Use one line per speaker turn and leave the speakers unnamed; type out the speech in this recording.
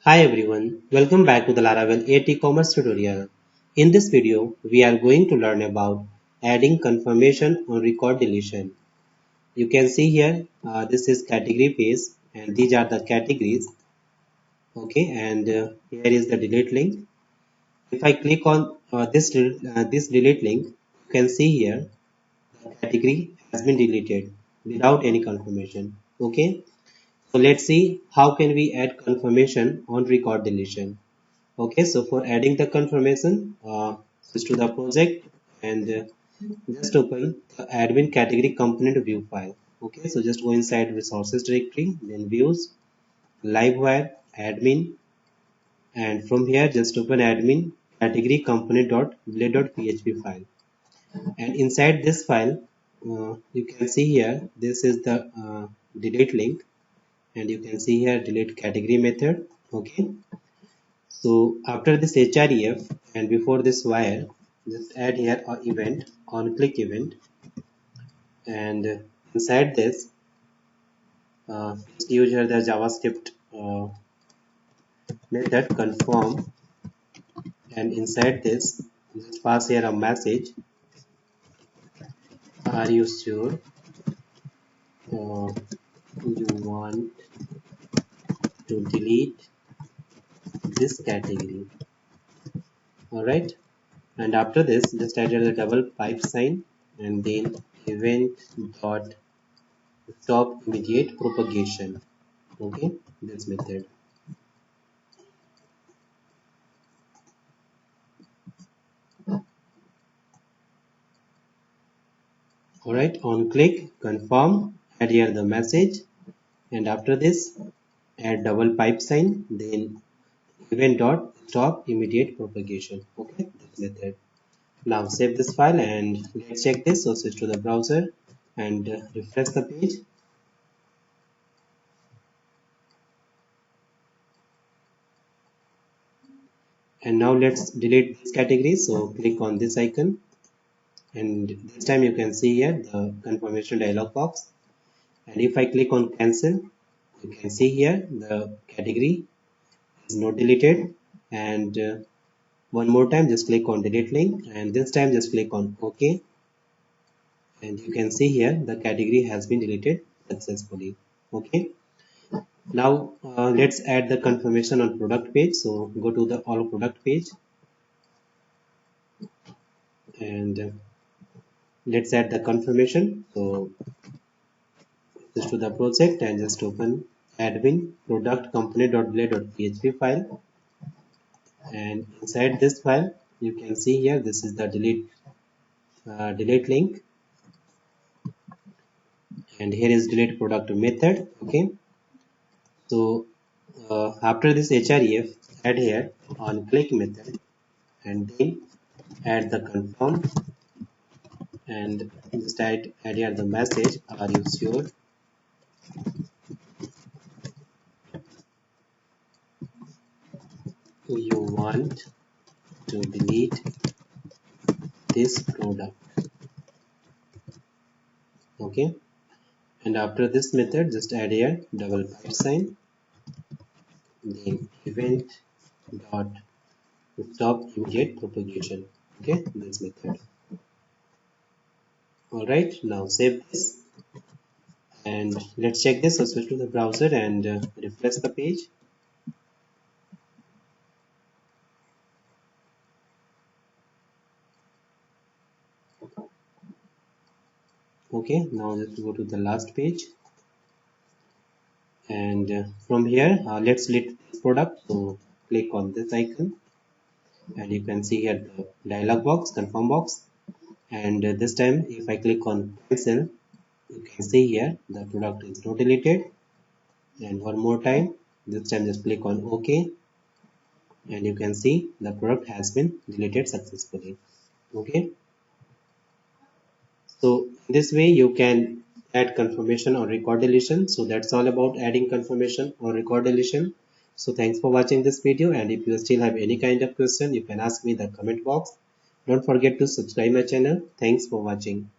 Hi everyone, welcome back to the Laravel 8 e-commerce tutorial. In this video, we are going to learn about adding confirmation on record deletion. You can see here, this is category page and these are the categories. Okay, and here is the delete link. If I click on this delete link, you can see here the category has been deleted without any confirmation. Okay, so let's see how can we add confirmation on record deletion. Okay, so for adding the confirmation, switch to the project and just open the admin category component view file. Okay, so just go inside resources directory, then views, livewire, admin, and from here just open admin category component.blade.php file. And inside this file, you can see here this is the delete link, and you can see here delete category method. Okay, so after this href and before this wire, just add here a event on click event, and inside this just use here the javascript method confirm, and inside this just pass here a message, are you sure you want to delete this category? All right, and after this just add here the double pipe sign and then event dot stop immediate propagation. Okay, this method. All right, on click confirm, add here the message, and after this add double pipe sign, then event dot stop immediate propagation. Okay, this method. Now save this file and let's check this. So switch to the browser and refresh the page. And now let's delete this category. So click on this icon, and this time you can see here the confirmation dialog box. And if I click on cancel, you can see here the category is not deleted. And one more time just click on delete link, and this time just click on OK, and you can see here the category has been deleted successfully. Okay, now let's add the confirmation on product page. So go to the all product page, and let's add the confirmation. So just to the project and just open admin product component.blade.php file, and inside this file you can see here this is the delete link, and here is delete product method. Okay, so after this href add here on click method, and then add the confirm, and just add here the message, are you sure you want to delete this product? Okay, and after this method just add here double pipe sign, then event dot stop immediate propagation. Okay, this method. All right, now save this and let's check this. So switch to the browser and refresh the page. Okay, now let's go to the last page, and from here let's select this product. So click on this icon, and you can see here the dialog box, confirm box, and this time if I click on cancel, you can see here the product is not deleted. And one more time, this time just click on OK, and you can see the product has been deleted successfully. Okay, so this way you can add confirmation or record deletion. So that's all about adding confirmation or record deletion. So thanks for watching this video, and if you still have any kind of question, you can ask me in the comment box. Don't forget to subscribe my channel. Thanks for watching.